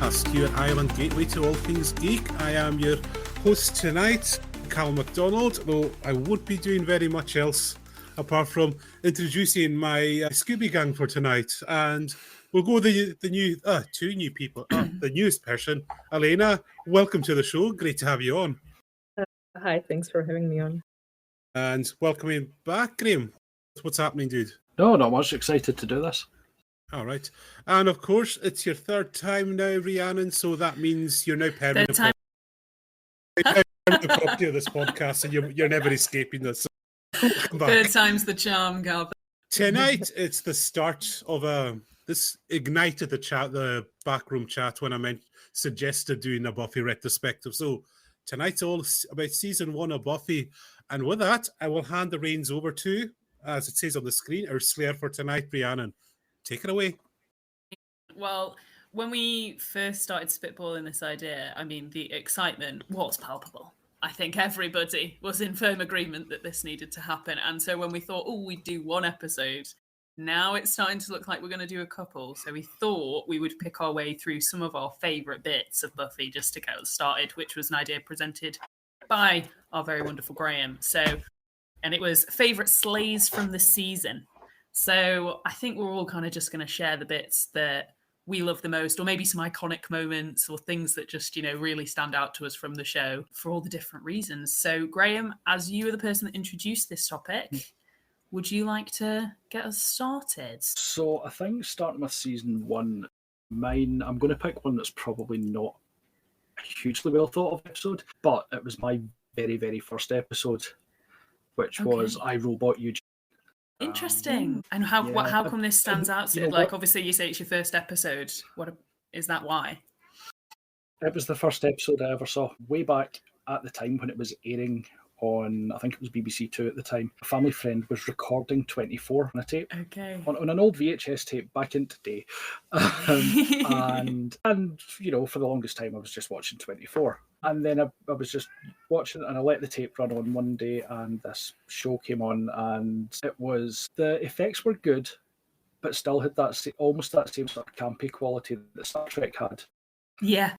Stewart Island Gateway to All Things Geek. I am your host tonight, Cal MacDonald, though I won't be doing very much else apart from introducing my Scooby Gang for tonight. And we'll go the new, two new people, the newest person, Alena. Welcome to the show. Great to have you on. Hi, thanks for having me on. And welcoming back, Graeme. What's happening, dude? No, not much. Excited to do this. All right. And of course, it's your third time now, Rhiannon, so that means you're now permanent property of this podcast, and you're never escaping this. Third time's the charm, Gal. Tonight, it's the start of this ignited the backroom chat when I suggested doing a Buffy retrospective. So tonight's all about season 1 of Buffy. And with that, I will hand the reins over to, as it says on the screen, our Slayer for tonight, Rhiannon. Take it away. Well, when we first started spitballing this idea, I mean, the excitement was palpable. I think everybody was in firm agreement that this needed to happen. And so when we thought, we'd do one episode, now it's starting to look like we're going to do a couple. So we thought we would pick our way through some of our favourite bits of Buffy just to get us started, which was an idea presented by our very wonderful Graeme. And it was favourite slays from the season. So I think we're all kind of just going to share the bits that we love the most, or maybe some iconic moments or things that just, really stand out to us from the show for all the different reasons. So Graeme, as you are the person that introduced this topic, would you like to get us started? So I think starting with season 1, I'm going to pick one that's probably not a hugely well thought of episode, but it was my very, very first episode, which was I, Robot Eugene. Interesting. And how come this stands out? Obviously, you say it's your first episode. What is that? Why? It was the first episode I ever saw way back at the time when it was airing on, I think it was BBC Two at the time. A family friend was recording 24 on a tape. Okay. On an old VHS tape back in today. And for the longest time I was just watching 24. And then I was just watching it, and I let the tape run on one day, and this show came on, and the effects were good, but still had almost that same sort of campy quality that Star Trek had. Yeah.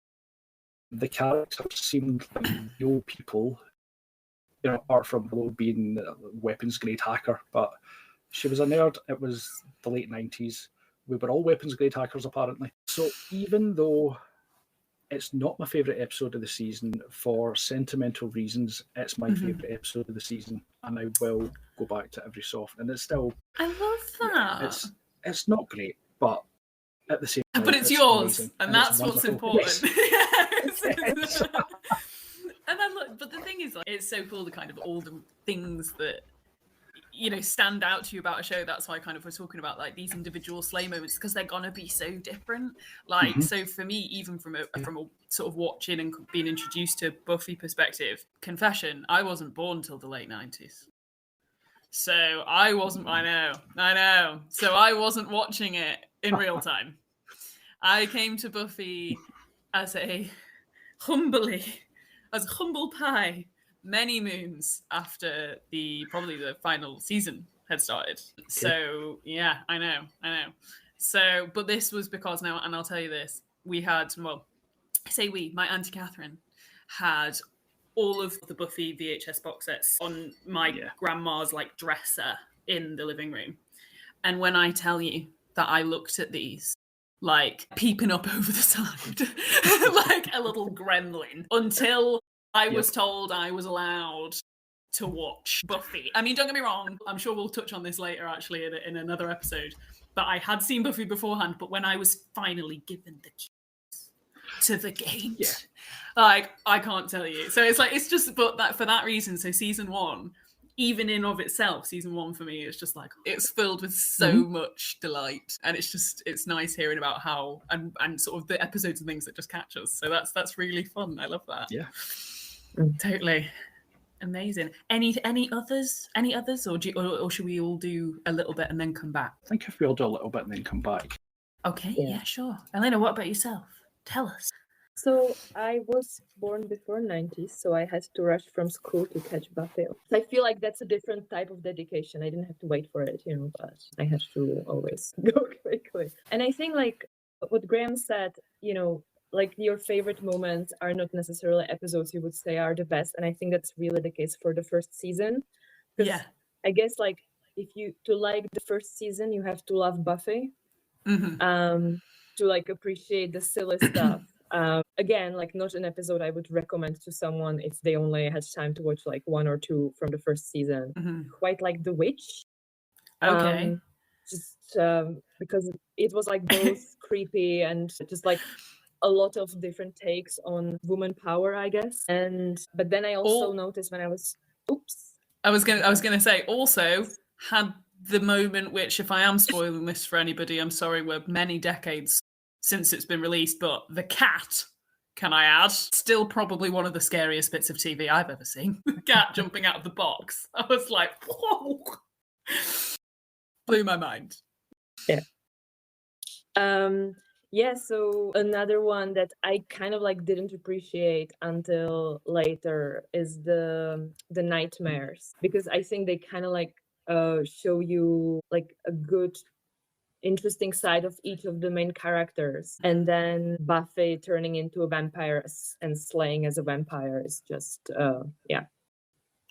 The characters seemed like real people, apart from Willow being a weapons grade hacker, but she was a nerd. It was the late 90s. We were all weapons grade hackers, apparently. So even though it's not my favourite episode of the season, for sentimental reasons, it's my favourite episode of the season, and I will go back to every so often. And it's still... I love that. It's not great, but at the same time... But it's yours, amazing, and that's what's important. Yes. Yes. And then but the thing is, it's so cool to kind of all the things that stand out to you about a show. That's why I kind of was talking about these individual slay moments, because they're gonna be so different. So for me, even from a sort of watching and being introduced to Buffy perspective, confession, I wasn't born till the late 90s. So I wasn't. I know. So I wasn't watching it in real time. I came to Buffy as humble pie many moons after probably the final season had started. Okay. So yeah, I know. So, but this was because now, and I'll tell you this, we had, my Auntie Catherine had all of the Buffy VHS box sets on my grandma's dresser in the living room. And when I tell you that I looked at these, peeping up over the side, like a little gremlin, until I was told I was allowed to watch Buffy. I mean, don't get me wrong, I'm sure we'll touch on this later, actually, in another episode, but I had seen Buffy beforehand, but when I was finally given the keys to the gate, I can't tell you. So it's just, but for that reason, so season 1, even in of itself, season 1 for me, it's just it's filled with so much delight, and it's nice hearing about how, and sort of the episodes and things that just catch us. So that's really fun. I love that. Yeah. Totally amazing. Any others, or should we all do a little bit and then come back? I think if we all do a little bit and then come back. Okay, yeah, sure. Alena, what about yourself? Tell us. So I was born before 90s, so I had to rush from school to catch Buffy. I feel like that's a different type of dedication. I didn't have to wait for it, but I had to always go quickly. And I think what Graeme said, like your favorite moments are not necessarily episodes you would say are the best, and I think that's really the case for the first season. Yeah. I guess like if you to like the first season, you have to love Buffy, Mm-hmm. to like appreciate the silly stuff. Again, like not an episode I would recommend to someone if they only had time to watch like one or two from the first season. Mm-hmm. Quite like The Witch. Okay. Just because it was like both creepy and just like a lot of different takes on woman power, I guess. But then I also noticed when I was I was gonna say also had the moment which, if I am spoiling this for anybody, I'm sorry, we're many decades since it's been released, but the cat, can I add, still probably one of the scariest bits of TV I've ever seen. The cat jumping out of the box. I was like, whoa. Blew my mind. Yeah. Yeah, so another one that I kind of like didn't appreciate until later is the nightmares, because I think they kind of like show you like a good interesting side of each of the main characters, and then Buffy turning into a vampire and slaying as a vampire is just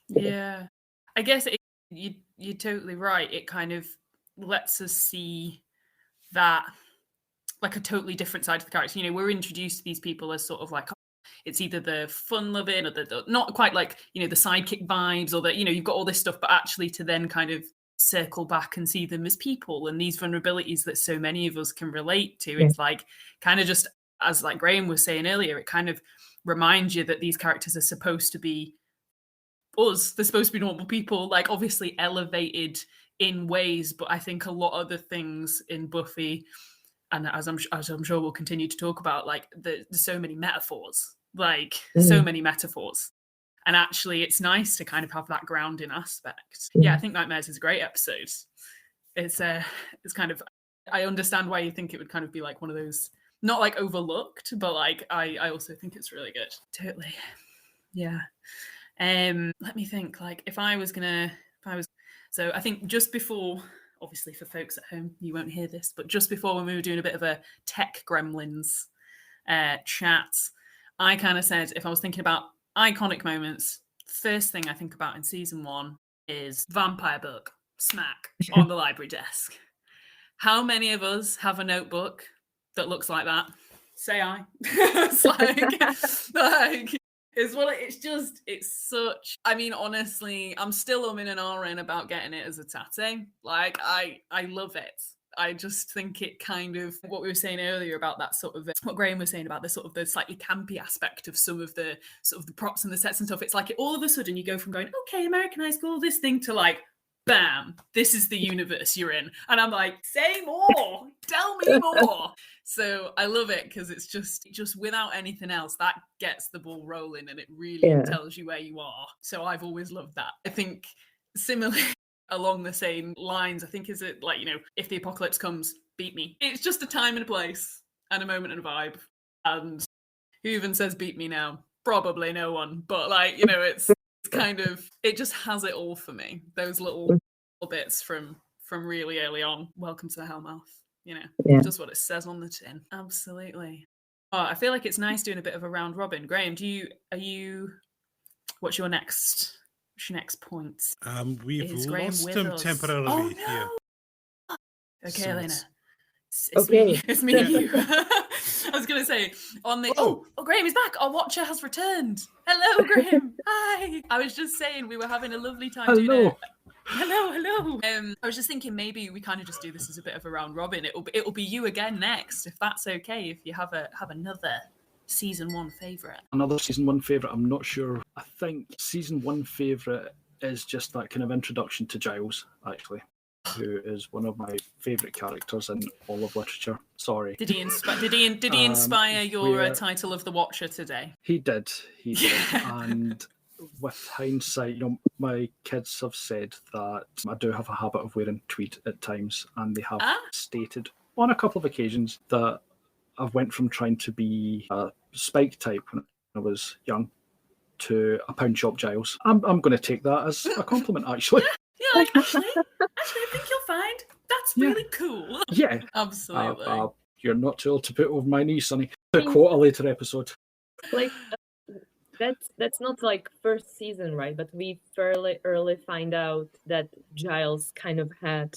Yeah. I guess you're totally right. It kind of lets us see that like a totally different side of the character. You know, we're introduced to these people as sort of like, it's either the fun loving or the not quite like, you know, the sidekick vibes, or that, you know, you've got all this stuff, but actually to then kind of circle back and see them as people and these vulnerabilities that so many of us can relate to. It's like kind of just, as like Graeme was saying earlier, it kind of reminds you that these characters are supposed to be us. They're supposed to be normal people, like obviously elevated in ways, but I think a lot of the things in Buffy, and as I'm sure we'll continue to talk about, like there's so many metaphors, so many metaphors. And actually, it's nice to kind of have that grounding aspect. Yeah, I think Nightmares is a great episode. It's kind of, I understand why you think it would kind of be like one of those, not like overlooked, but like I also think it's really good. Totally. Yeah. Let me think. Like so I think just before, obviously for folks at home, you won't hear this, but just before when we were doing a bit of a tech gremlins chat, I kind of said if I was thinking about iconic moments, first thing I think about in season 1 is vampire book, smack, on the library desk. How many of us have a notebook that looks like that? Say I. It's it's such, I mean, honestly, I'm still umming and ahhing about getting it as a tattoo. Like, I love it. I just think it kind of, what we were saying earlier about that sort of, what Graeme was saying about the sort of the slightly campy aspect of some of the sort of the props and the sets and stuff. It's like all of a sudden you go from going, okay, American High School, this thing, to like, bam, this is the universe you're in. And I'm like, say more, tell me more. So I love it because it's just without anything else, that gets the ball rolling and it really tells you where you are. So I've always loved that. I think similarly along the same lines, I think, is it like, you know, if the apocalypse comes, beat me. It's just a time and a place and a moment and a vibe. And who even says beat me now? Probably no one. But like, you know, it's kind of, it just has it all for me. Those little bits from really early on. Welcome to the Hellmouth. You know, just what it says on the tin. Absolutely. Oh, I feel like it's nice doing a bit of a round robin. Graeme, what's your next point? We've Is Graeme lost with him us? temporarily no. here. Okay, So Alena. Okay. It's me and you. I was going to say, on the... Oh, Graeme is back. Our watcher has returned. Hello, Graeme. Hi. I was just saying we were having a lovely time doing it. Hello. I was just thinking maybe we kind of just do this as a bit of a round robin. It'll be you again next, if that's okay, if you have another season 1 favourite. Another season 1 favourite, I'm not sure. I think season 1 favourite is just that kind of introduction to Giles, actually, who is one of my favourite characters in all of literature. Sorry. Did he inspire your title of the Watcher today? He did. And with hindsight, you know, my kids have said that I do have a habit of wearing tweed at times, and they have stated on a couple of occasions that I went from trying to be a Spike type when I was young to a pound shop Giles. I'm going to take that as a compliment, actually. Yeah, like, actually, I think you'll find that's really cool. Yeah. Absolutely. You're not too old to put over my knee, Sonny. To quote a later episode. Like that's not like first season, right? But we fairly early find out that Giles kind of had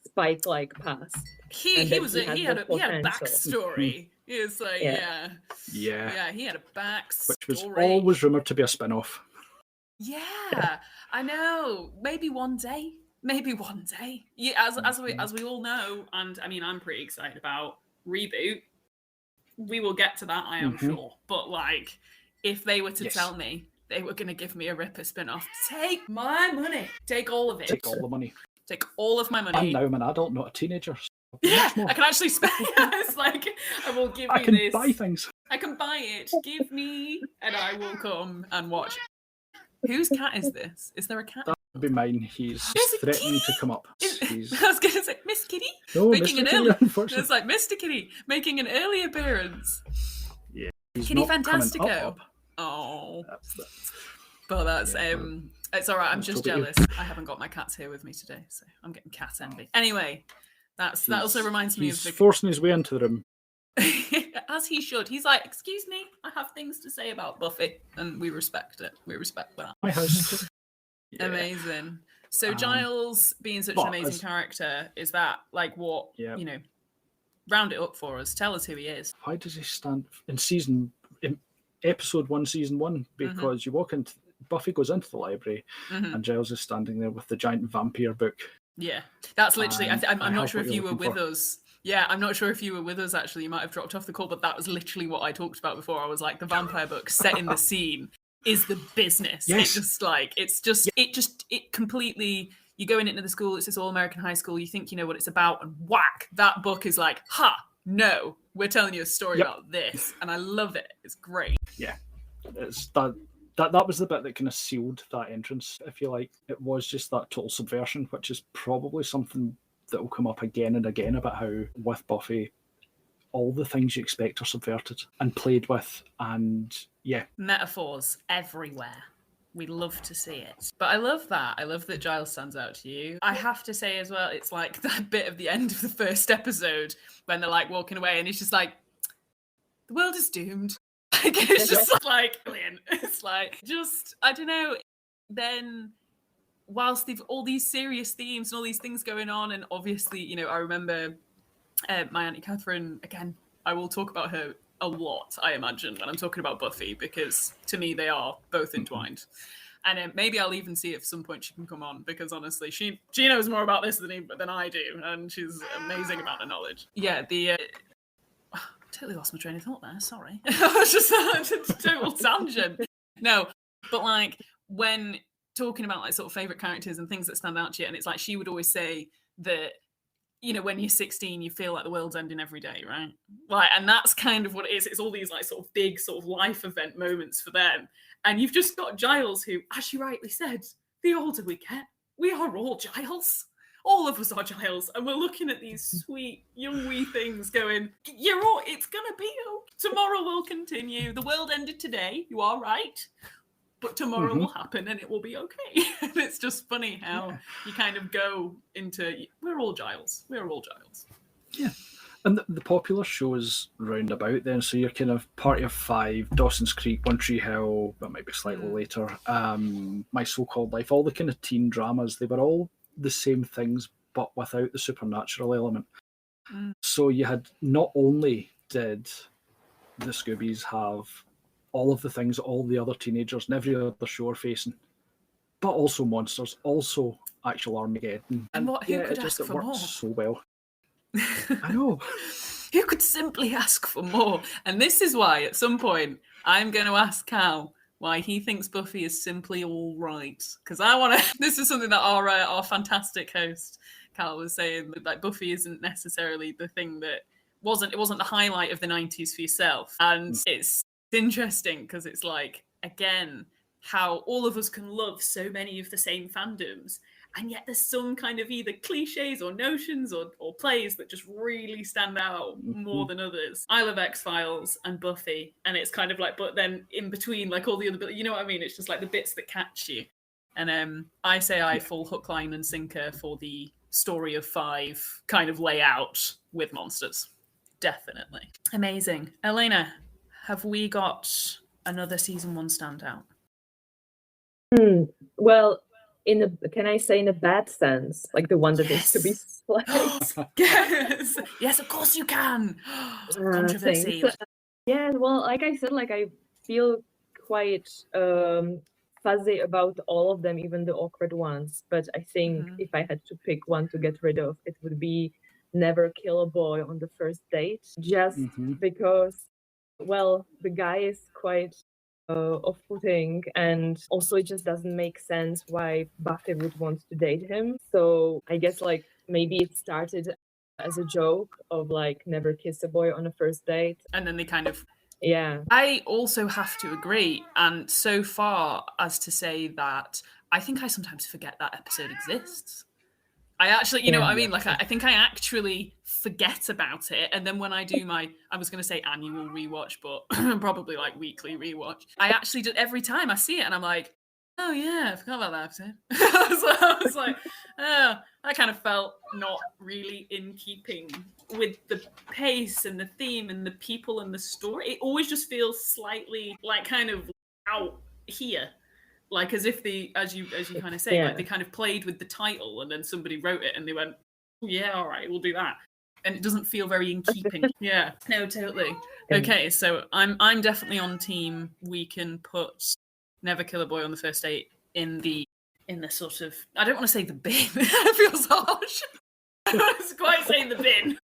Spike-like past. He had a backstory. He was like, Yeah, he had a backstory. which was always rumoured to be a spin-off. Yeah, I know. Maybe one day. Yeah, as we all know, and I mean, I'm pretty excited about reboot. We will get to that, I am sure. But like, if they were to tell me they were going to give me a Ripper spin-off, take my money, take all of it, Take all the money. take all of my money. I'm now an adult, not a teenager. So Yeah, I can actually spend. It's like I will give I you can this. buy things. I can buy it. Give me, and I will come and watch. Whose cat is this? Is there a cat? That would be mine. He's There's a threatening kitty! to come up. He's... I was going to say Miss Kitty No, making Mr. an Kitty, early. unfortunately. It's like Mr. Kitty making an early appearance. He's Kitty not coming Fantastico. up. Oh, That's the... but that's it's all right. I'm That's just totally- jealous. I haven't got my cats here with me today, so I'm getting cat envy. Anyway, that also reminds me of He's the. forcing his way into the room. As he should. He's like, excuse me, I have things to say about Buffy, and we respect it. We respect that. My house. Yeah. Amazing. So Giles being such an but amazing as- character, is that like what Yeah. round it up for us? Tell us who he is. Why does he stand in episode 1, season 1? Because you walk into Buffy goes into the library Mhm. and Giles is standing there with the giant vampire book. Yeah, that's literally. I'm I not have sure what if you're you were looking with for. us. Yeah, I'm not sure if you were with us. Actually, you might have dropped off the call, but that was literally what I talked about before. I was like, the vampire book set in the scene is the business. Yes. It completely. You go into the school. It's this all-American high school. You think you know what it's about, and whack, that book is like, ha, no, we're telling you a story Yep. about this, and I love it. It's great. It's that was the bit that kind of sealed that entrance, if you like. It was just that total subversion, which is probably something that will come up again and again about how with Buffy, all the things you expect are subverted and played with, and Metaphors everywhere. We love to see it. But I love that. I love that Giles stands out to you. I have to say as well, it's like that bit of the end of the first episode when they're like walking away and it's just like, the world is doomed. Like, it's just like, brilliant. It's like, just, I don't know. Then, whilst they've all these serious themes and all these things going on, and obviously, I remember my Auntie Catherine, again, I will talk about her a lot, I imagine, when I'm talking about Buffy, because to me they are both entwined. And maybe I'll even see if at some point she can come on, because honestly, she knows more about this than I do, and she's amazing amount of knowledge. Yeah, totally lost my train of thought there. Sorry, I was just a total tangent. No, but like when talking about like sort of favorite characters and things that stand out to you, and it's like she would always say that. When you're 16, you feel like the world's ending every day, right? Like, and that's kind of what it is. It's all these like sort of big sort of life event moments for them. And you've just got Giles who, as you rightly said, the older we get, we are all Giles. All of us are Giles. And we're looking at these sweet young wee things going, it's gonna be okay. Tomorrow will continue. The world ended today. You are right. But tomorrow will happen and it will be okay. And it's just funny how you kind of go into, we're all Giles. We're all Giles. Yeah. And the popular shows round about then, so you're kind of Party of Five, Dawson's Creek, One Tree Hill, that might be slightly later, My So-Called Life, all the kind of teen dramas, they were all the same things, but without the supernatural element. So you had, not only did the Scoobies have all of the things all the other teenagers and every other show are facing, but also monsters, also actual Armageddon. And who could ask for worked more? so well. I know. Who could simply ask for more? And this is why, at some point, I'm going to ask Cal why he thinks Buffy is simply all right. Because I want to... This is something that our fantastic host, Cal, was saying, that like, Buffy isn't necessarily the thing that... It wasn't the highlight of the 90s for yourself. And it's interesting because it's like, again, how all of us can love so many of the same fandoms, and yet there's some kind of either cliches or notions or plays that just really stand out more than others. I love X-Files and Buffy, and it's kind of like, but then in between, like all the other bits, you know what I mean? It's just like the bits that catch you. And I say I fall hook, line and sinker for the story of 5 kind of layout with monsters. Definitely. Amazing. Alena, have we got another season 1 standout? Well, can I say in a bad sense, like the one that needs to be sliced? Yes. Yes, of course you can. Controversy. Thanks. Yeah, well, like I said, like I feel quite fuzzy about all of them, even the awkward ones. But I think if I had to pick one to get rid of, it would be never kill a boy on the first date. Just because, well, the guy is quite off-putting, and also it just doesn't make sense why Buffy would want to date him. So I guess like maybe it started as a joke of like never kiss a boy on a first date, and then they kind of I also have to agree, and so far as to say that I think I sometimes forget that episode exists. I actually, you know what I mean? Like, I think I actually forget about it. And then when I do I was going to say annual rewatch, but probably like weekly rewatch, I actually do every time I see it and I'm like, oh yeah, I forgot about that episode. So I was like, oh, I kind of felt not really in keeping with the pace and the theme and the people and the story. It always just feels slightly like kind of out here. Like as if as you kind of say, like they kind of played with the title and then somebody wrote it and they went, oh, yeah, all right, we'll do that. And it doesn't feel very in keeping. Yeah, no, totally. Okay, so I'm definitely on team. We can put Never Kill a Boy on the First Date in the sort of, I don't want to say the bin. It feels harsh. I was quite saying the bin.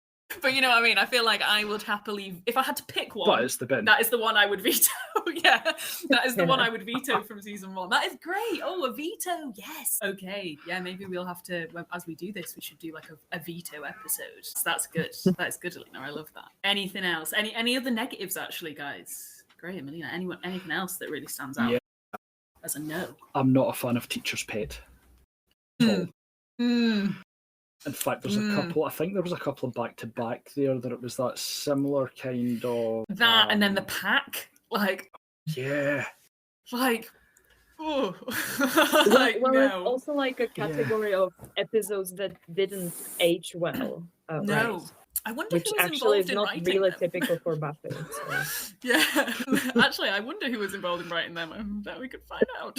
But you know what I mean? I feel like I would happily, if I had to pick one, but it's the bin. That is the one I would veto. Yeah, that is the one I would veto from season 1. That is great. Oh, a veto. Yes. Okay. Yeah, maybe we'll have to, as we do this, we should do like a veto episode. So that's good. That's good, Alena. I love that. Anything else? Any other negatives, actually, guys? Great, Alena. Anything else that really stands out as a no? I'm not a fan of Teacher's Pet. In fact, there's a couple. I think there was a couple of back-to-back there that it was that similar kind of that, and then the pack, like oh, like well, no. it's also like a category of episodes that didn't age well. No, right? I wonder Which who was actually involved is in not writing really them. typical for Buffy. So. Yeah, actually, I wonder who was involved in writing them. That we could find out.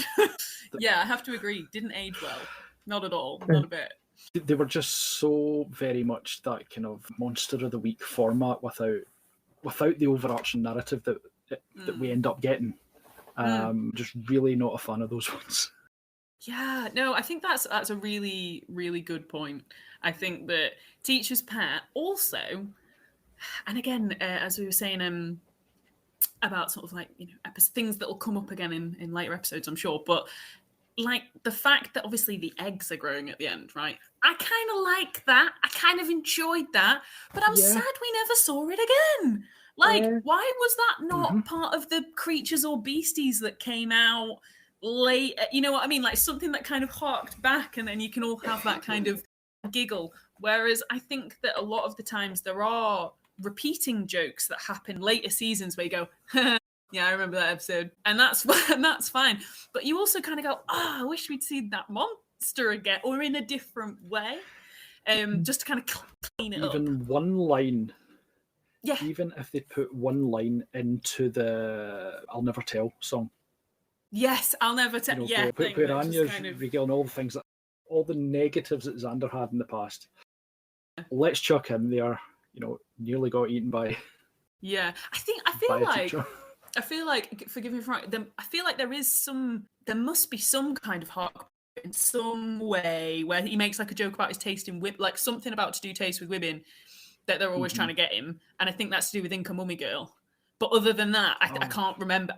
Yeah, I have to agree. Didn't age well. Not at all. Not a bit. They were just so very much that kind of monster of the week format without the overarching narrative that we end up getting. Just really not a fan of those ones. Yeah, no, I think that's a really, really good point. I think that Teacher's Pet also, and again, as we were saying about sort of like, you know, things that will come up again in later episodes, I'm sure, but like the fact that obviously the eggs are growing at the end, right? I kind of like that. I kind of enjoyed that, but I'm sad we never saw it again. Like, why was that not part of the creatures or beasties that came out late? You know what I mean? Like something that kind of harked back, and then you can all have that kind of giggle. Whereas I think that a lot of the times there are repeating jokes that happen later seasons where you go, yeah, I remember that episode. And that's fine. But you also kind of go, I wish we'd seen that monster again, or in a different way. Just to kind of clean it up. Even one line. Yeah. Even if they put one line into the I'll Never Tell song. Yes, I'll never tell. You know, yeah. where Anya's regaling all the things, all the negatives that Xander had in the past. Let's chuck him there. You know, nearly got eaten by. Yeah, I feel like, forgive me for right, I feel like there must be some kind of heart in some way where he makes like a joke about his taste in whip, like something about to do taste with women that they're always trying to get him, and I think that's to do with Inca Mummy Girl. But other than that, I can't remember.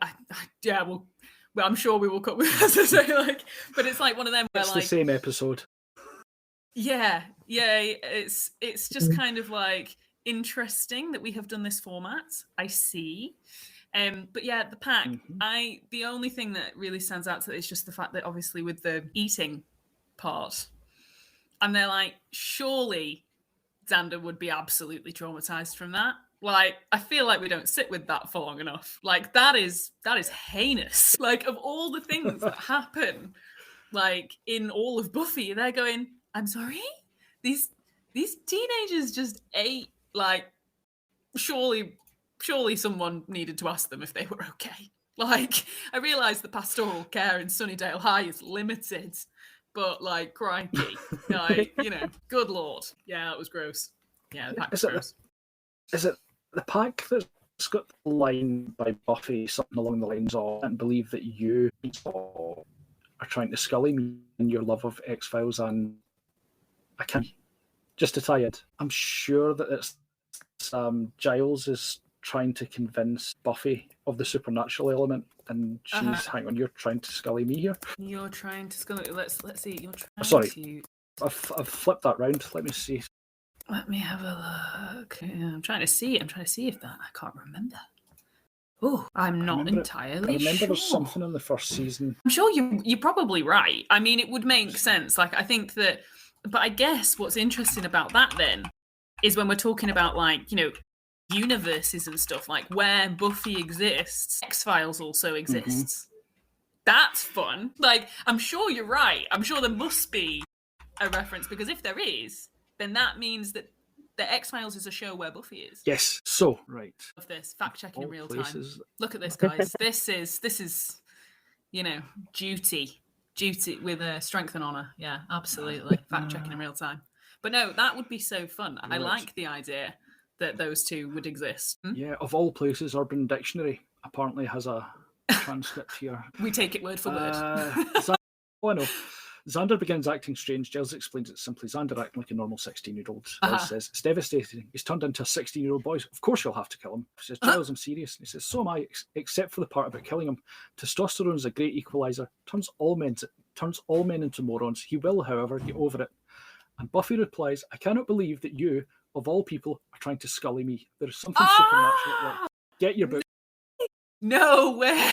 Well, I'm sure we will cut with that to say like, but it's like one of them where it's like the same episode. Yeah, it's just kind of like interesting that we have done this format. I see. But yeah, the pack, the only thing that really stands out to it is just the fact that obviously with the eating part, and they're like, surely Xander would be absolutely traumatized from that. Like, I feel like we don't sit with that for long enough. Like, that is heinous. Like, of all the things that happen, like in all of Buffy, they're going, I'm sorry? these teenagers just ate like surely someone needed to ask them if they were okay. Like, I realise the pastoral care in Sunnydale High is limited, but like, crikey, like, you know, good lord, yeah, that was gross. Yeah, the pack was gross. Is it the pack that's got the line by Buffy, something along the lines of, "And believe that you are trying to scully me in your love of X-Files," and I can't, just to tie it, I'm sure that it's Giles is trying to convince Buffy of the supernatural element, and she's, hang on, you're trying to scully me here? You're trying to scully, let's see, you're trying sorry. to... I've flipped that round, let me see. Let me have a look. I'm trying to see if that, I can't remember. Oh, I'm not entirely sure. I remember there's something in the first season. I'm sure you're probably right. I mean, it would make sense. Like, I think that, but I guess what's interesting about that then is when we're talking about, like, you know, universes and stuff, like where Buffy exists, X-Files also exists. That's fun. Like, I'm sure you're right. I'm sure there must be a reference, because if there is, then that means that the X-Files is a show where Buffy is. Yes. So, right. Of this fact checking in real time. Places. Look at this, guys. This is, you know, duty with strength and honor. Yeah, absolutely. Fact checking in real time. But no, that would be so fun. Right. I like the idea that those two would exist. Yeah, of all places, Urban Dictionary apparently has a transcript here. We take it word for word. I know. Xander begins acting strange. Giles explains it simply. Xander acting like a normal 16-year-old. Giles says, "It's devastating. He's turned into a 16-year-old boy. Of course you'll have to kill him." He says, "Giles, I'm serious." And he says, "So am I, except for the part about killing him. Testosterone is a great equalizer. Turns all men into morons. He will, however, get over it." And Buffy replies, "I cannot believe that you, of all people, are trying to scully me. There is something supernatural at work. Get your book." No way.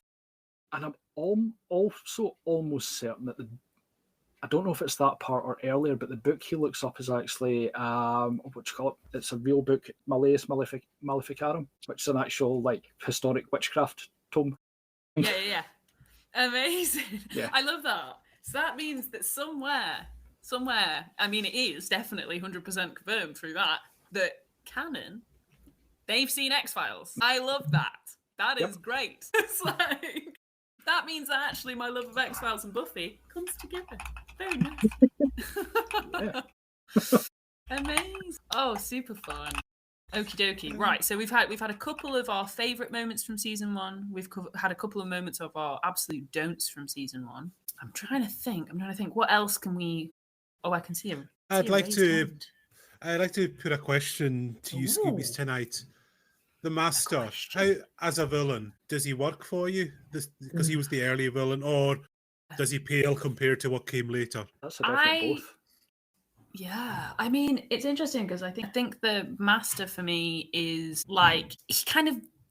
And I'm also almost certain that I don't know if it's that part or earlier, but the book he looks up is actually, what do you call it? It's a real book, Malleus Maleficarum, which is an actual, like, historic witchcraft tome. Yeah. Amazing. Yeah. I love that. So that means that somewhere, I mean, it is definitely 100% confirmed through that canon, they've seen X-Files. I love that. That is great. It's like, that means that actually my love of X-Files and Buffy comes together. Very nice. Amazing. Oh, super fun. Okie dokie. Right, so we've had a couple of our favourite moments from season one. We've had a couple of moments of our absolute don'ts from season one. I'm trying to think. What else can we? Oh, I can see him. I'd like to put a question to you, Scoobies, tonight. The Master, how, as a villain, does he work for you? Because he was the early villain, or does he pale compared to what came later? That's a definite both. Yeah, I mean, it's interesting because I think the Master for me is like,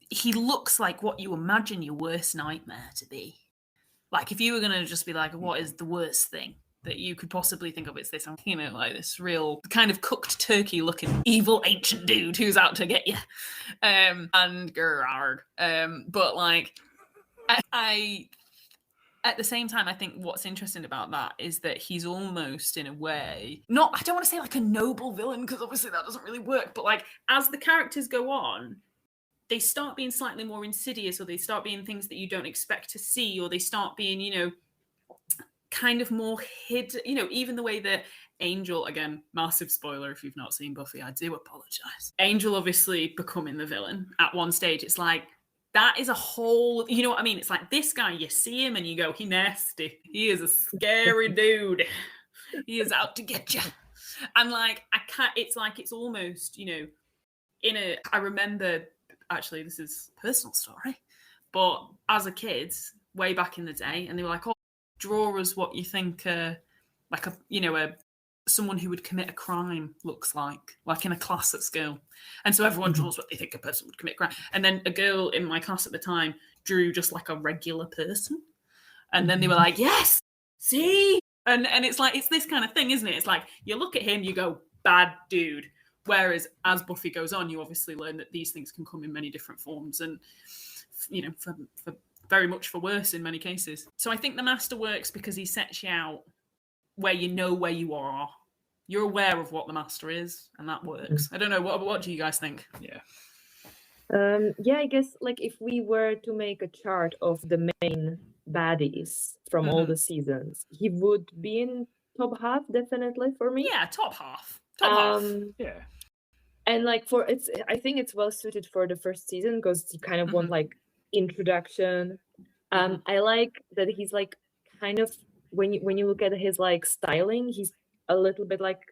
he looks like what you imagine your worst nightmare to be. Like, if you were going to just be like, what is the worst thing that you could possibly think of? It's this, you know, like this real kind of cooked turkey looking evil ancient dude who's out to get you. And Gerard. But like, I at the same time, I think what's interesting about that is that he's almost in a way, I don't want to say like a noble villain, because obviously that doesn't really work, but like as the characters go on, they start being slightly more insidious, or they start being things that you don't expect to see, or they start being, you know, kind of more hidden, you know, even the way that Angel, again, massive spoiler if you've not seen Buffy, I do apologize. Angel obviously becoming the villain at one stage, it's like, that is a whole, you know what I mean? It's like this guy, you see him and you go, he nasty. He is a scary dude. He is out to get you. And like, it's almost, you know, I remember, actually, this is a personal story, but as a kid, way back in the day, and they were like, oh, draw us what you think, someone who would commit a crime looks like in a class at school. And so everyone draws what they think a person would commit a crime. And then a girl in my class at the time drew just like a regular person. And then they were like, yes, see? And it's like, it's this kind of thing, isn't it? It's like, you look at him, you go, bad dude. Whereas as Buffy goes on, you obviously learn that these things can come in many different forms. And, you know, for very much for worse in many cases. So I think the Master works because he sets you out where you know where you are. you're aware of what the master is, and that works. I don't know, what do you guys think? Yeah. Yeah, I guess like if we were to make a chart of the main baddies from all the seasons, he would be in top half definitely for me. Yeah, top half. Top half. Yeah. And like I think it's well suited for the first season because you kind of want like introduction. I like that he's like kind of when you look at his like styling, he's a little bit like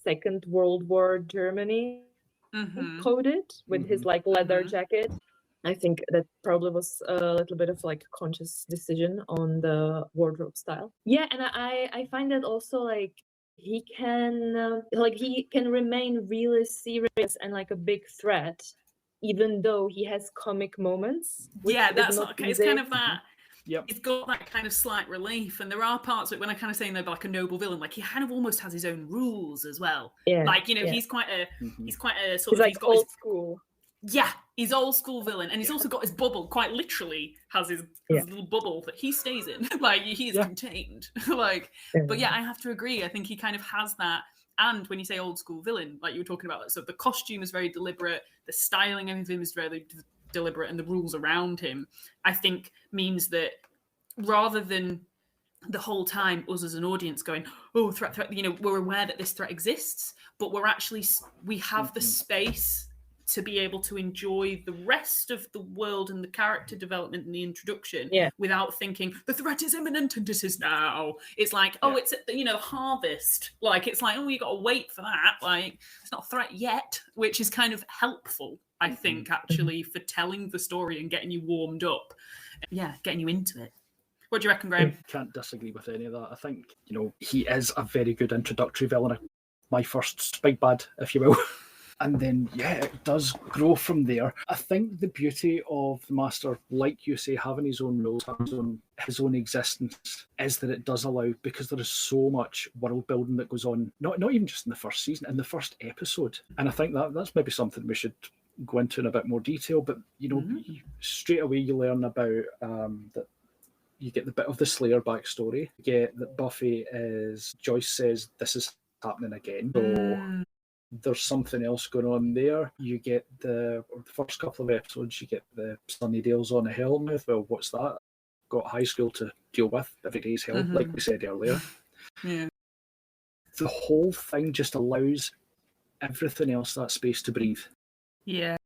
Second World War Germany coded with his like leather jacket. I think that probably was a little bit of like conscious decision on the wardrobe style. Yeah, and I find that also like he can remain really serious and like a big threat, even though he has comic moments. Yeah, that's okay. It's kind of that. Yep. It's got that kind of slight relief, and there are parts of it when I kind of say they're like a noble villain, like he kind of almost has his own rules as well. Yeah, like he's quite a sort of like he's got old his, school. Yeah, he's old school villain, and he's also got his bubble. Quite literally, has his little bubble that he stays in. Like he's contained. But yeah, I have to agree. I think he kind of has that. And when you say old school villain, like you were talking about, so the costume is very deliberate, the styling of him is very deliberate, and the rules around him, I think, means that rather than the whole time us as an audience going, oh, threat, we're aware that this threat exists, but we have the space to be able to enjoy the rest of the world and the character development and the introduction without thinking the threat is imminent and this is now. It's like, it's harvest. Like, it's like, you got to wait for that. Like, it's not a threat yet, which is kind of helpful, I think, actually, for telling the story and getting you warmed up. Yeah, getting you into it. What do you reckon, Graeme? Can't disagree with any of that. I think, he is a very good introductory villain. My first big bad, if you will. And then, it does grow from there. I think the beauty of the Master, like you say, having his own rules, having his own existence, is that it does allow, because there is so much world building that goes on, not even just in the first season, in the first episode. And I think that's maybe something we should go into in a bit more detail. But, straight away you learn about that you get the bit of the Slayer backstory. You get that Buffy Joyce says, this is happening again. So there's something else going on there. You get the first couple of episodes, you get the Sunnydale's on a Hellmouth. Well, what's that? Got high school to deal with every day's hell, like we said earlier. Yeah. The whole thing just allows everything else that space to breathe. Yeah.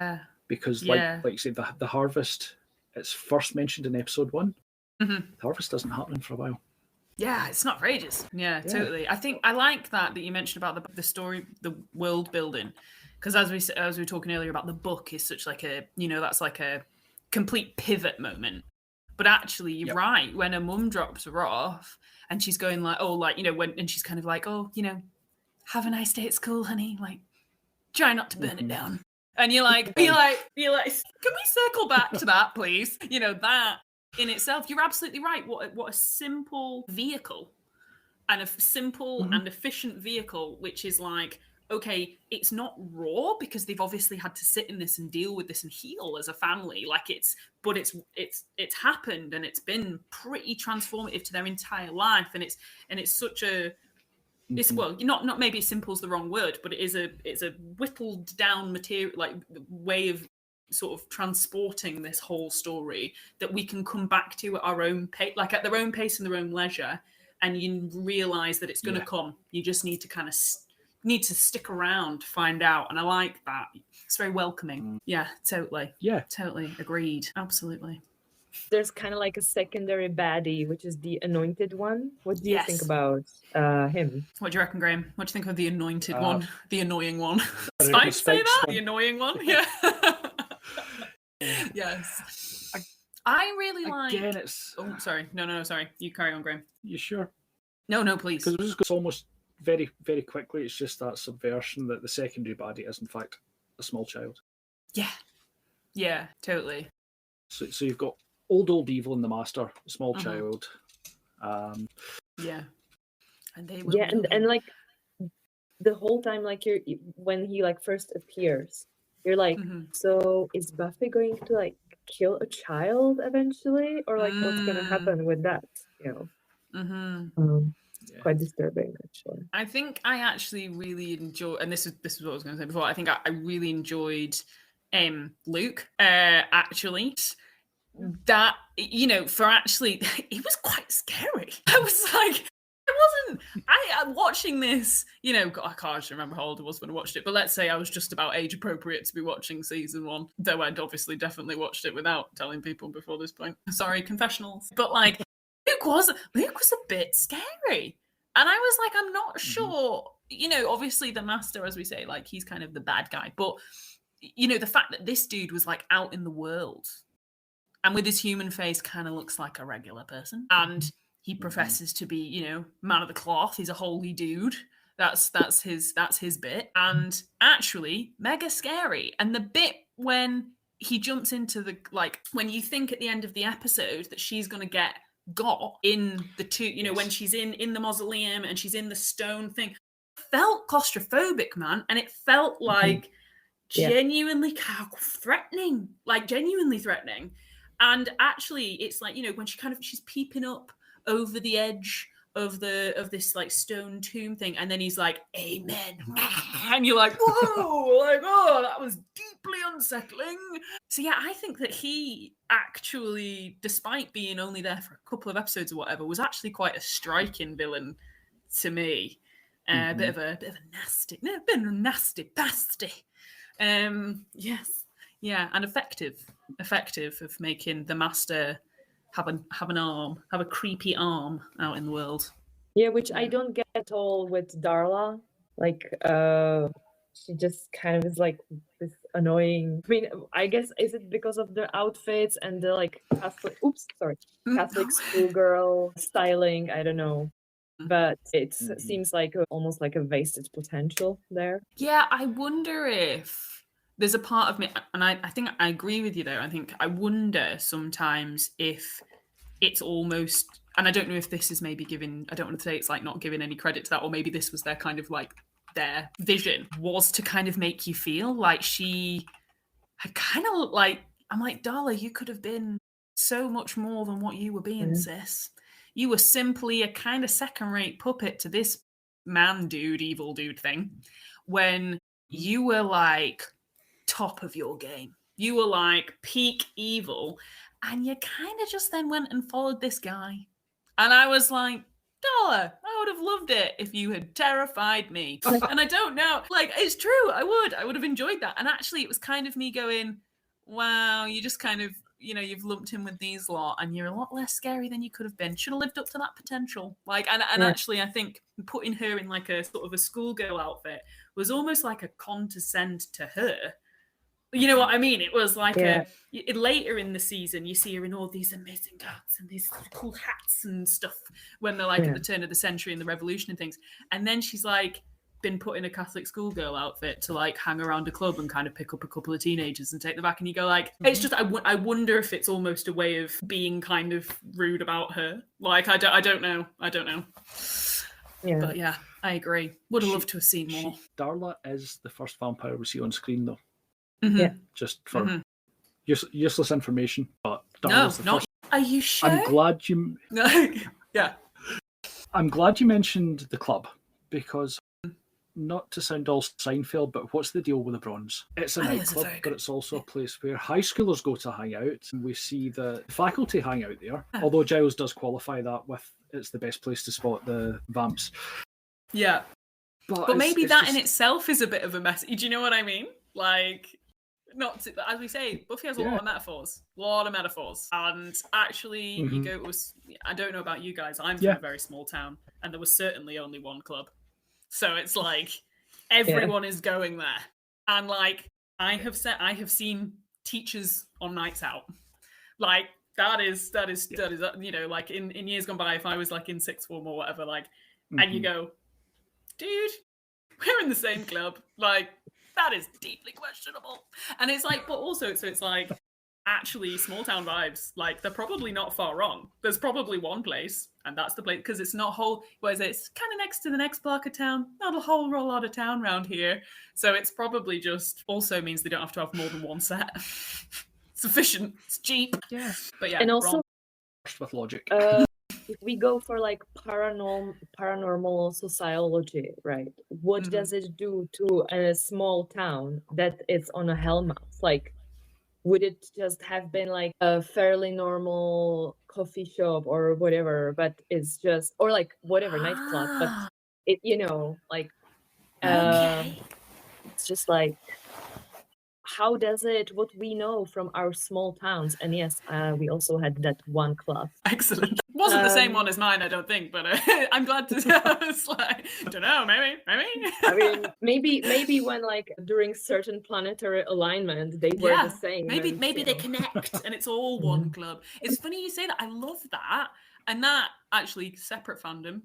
Because like you said, the harvest, it's first mentioned in episode 1. The harvest doesn't happen for a while. Yeah, it's not for ages. Yeah, totally. I think I like that you mentioned about the story, the world building, because as we were talking earlier about the book is such like a, that's like a complete pivot moment. But actually, you're right. When her mum drops her off, and she's going like, and she's kind of like, have a nice day at school, honey. Like, try not to burn it down. And you're like, can we circle back to that, please? That. In itself, you're absolutely right. What a simple vehicle, and a simple and efficient vehicle, which is like, okay, it's not raw because they've obviously had to sit in this and deal with this and heal as a family. Like it's happened, and it's been pretty transformative to their entire life, and it's such a not maybe simple is the wrong word, but it's a whittled down material, like way of sort of transporting this whole story that we can come back to at our own pace, like at their own pace and their own leisure, and you realize that it's going to come. You just need to kind of stick around to find out, and I like that. It's very welcoming. Yeah, totally. Yeah, totally agreed. Absolutely. There's kind of like a secondary baddie, which is the anointed one. What do you think about him? What do you reckon, Graeme? What do you think of the anointed one? The annoying one? Did I say that? The annoying one? Yeah. Yes. I really like... Again, it's... Oh, sorry. No, sorry. You carry on, Graeme. You sure? No, please. Because it's almost very, very quickly, it's just that subversion that the secondary baddie is, in fact, a small child. Yeah. Yeah, totally. So you've got old evil in the Master, a small child. Yeah. And they will and like the whole time, like when he like first appears, you're like, so is Buffy going to like kill a child eventually, or like what's gonna happen with that? quite disturbing, actually. I think I actually really enjoy, and this is what I was going to say before. I think I really enjoyed Luke. Actually, that for actually, it was quite scary. I was like, I'm watching this. I can't actually remember how old I was when I watched it, but let's say I was just about age appropriate to be watching season 1. Though I'd obviously definitely watched it without telling people before this point. Sorry, confessionals. But like, Luke was a bit scary. And I was like, I'm not sure, obviously the master, as we say, like he's kind of the bad guy. But, the fact that this dude was like out in the world and with his human face kind of looks like a regular person. And he professes to be, man of the cloth. He's a holy dude. That's his bit. And actually mega scary. And the bit when he jumps into when you think at the end of the episode that she's going to got in the two, when she's in the mausoleum and she's in the stone thing, felt claustrophobic, man, and it felt like genuinely threatening, and actually it's like when she's peeping up over the edge of this like stone tomb thing, and then he's like, amen, and you're like, whoa, like, oh, that was deeply unsettling. So yeah, I think that he actually, despite being only there for a couple of episodes or whatever, was actually quite a striking villain to me. A bit of a nasty pasty. Yes, yeah, and effective of making the master have a creepy arm out in the world. Yeah, which I don't get at all with Darla. Like, she just kind of is like this annoying. I mean, I guess, is it because of the outfits and the like Catholic schoolgirl styling? I don't know. But it seems like almost like a wasted potential there. Yeah, I wonder if there's a part of me, and I think I agree with you there. I wonder sometimes if it's almost, and I don't know if this is maybe giving, I don't want to say it's like not giving any credit to that, or maybe this was their kind of like their vision was to kind of make you feel like she had kind of like, I'm like, Darla, you could have been so much more than what you were being, sis. You were simply a kind of second-rate puppet to this evil dude thing, when you were like top of your game. You were like peak evil, and you kind of just then went and followed this guy. And I was like, Darla, I would have loved it if you had terrified me. And I don't know, like, it's true, I would have enjoyed that. And actually it was kind of me going, wow, you just kind of, you've lumped him with these lot, and you're a lot less scary than you could have been. Should have lived up to that potential. Like, and actually, I think putting her in like a sort of a schoolgirl outfit was almost like a condescend to her. You know what I mean? It was like later in the season, you see her in all these amazing gowns and these cool hats and stuff when they're like at the turn of the century and the revolution and things. And then she's like been put in a Catholic schoolgirl outfit to like hang around a club and kind of pick up a couple of teenagers and take them back. And you go like, it's just, I wonder if it's almost a way of being kind of rude about her. Like, I don't know. Yeah. But yeah, I agree. Would have loved to have seen more. Darla is the first vampire we see on screen, though. Yeah. Just for useless information, but Darla's the first. Are you sure? I'm glad you. Yeah. I'm glad you mentioned the club, because not to sound all Seinfeld, but what's the deal with the Bronze? It's a nightclub, but it's also a place where high schoolers go to hang out, and we see the faculty hang out there. Although Giles does qualify that with it's the best place to spot the vamps. Yeah. But maybe that just in itself is a bit of a message. Do you know what I mean? Like, not to, as we say, Buffy has a lot of metaphors. And actually, you go to I don't know about you guys, I'm from a very small town, and there was certainly only one club. So it's like everyone is going there. And like I have seen teachers on nights out. Like that is like in years gone by, if I was like in sixth form or whatever, like and you go, dude, we're in the same club. Like that is deeply questionable. And it's like, but also, so it's like, actually, small town vibes, like, they're probably not far wrong. There's probably one place, and that's the place, because it's not it's kind of next to the next block of town, not a whole lot of town around here. So it's probably just, also means they don't have to have more than one set. Sufficient. It's cheap. Yeah. But yeah, and also, with logic. if we go for like paranormal sociology, right? What Mhm. does it do to a small town that it's on a Hellmouth? Like, would it just have been like a fairly normal coffee shop or whatever, but it's just, or like whatever nightclub, but Ah, it, you know, like okay. it's just like, how does it, what we know from our small towns, and yes, we also had that one club. Excellent. Wasn't the same Um, one as mine, I don't think, but I'm glad to. It's like, don't know, maybe. I mean, maybe when like during certain planetary alignment, they were the same. Maybe and, maybe you they know. connect and it's all one club. It's funny you say that. I love that. And that actually separate fandom.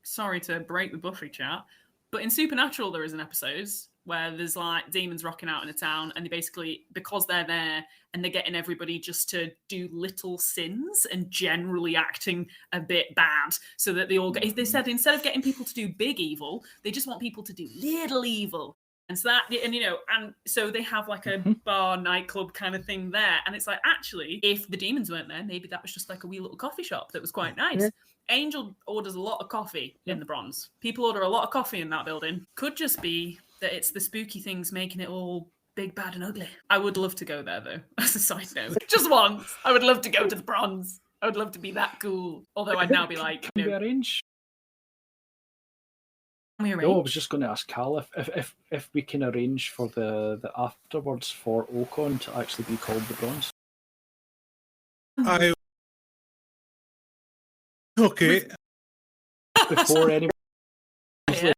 Sorry to break the Buffy chat, but in Supernatural there is an episode where there's like demons rocking out in a town, and they basically, because they're there and they're getting everybody just to do little sins and generally acting a bit bad, so that they all get. They said instead of getting people to do big evil, they just want people to do little evil. And so that, and you know, and so they have like a bar nightclub kind of thing there. And it's like, actually, if the demons weren't there, maybe that was just like a wee little coffee shop that was quite nice. Yeah. Angel orders a lot of coffee in the Bronze. People order a lot of coffee in that building. Could just be that it's the spooky things making it all big, bad, and ugly. I would love to go there, though, as a side note. Just once. I would love to go to the Bronze. I would love to be that cool. Although I'd now be like, Can you we know, arrange? can we No, I was arrange? just going to ask Cal if we can arrange for the afterwards for Ocon to actually be called the Bronze. Okay, Before anyone. Yeah.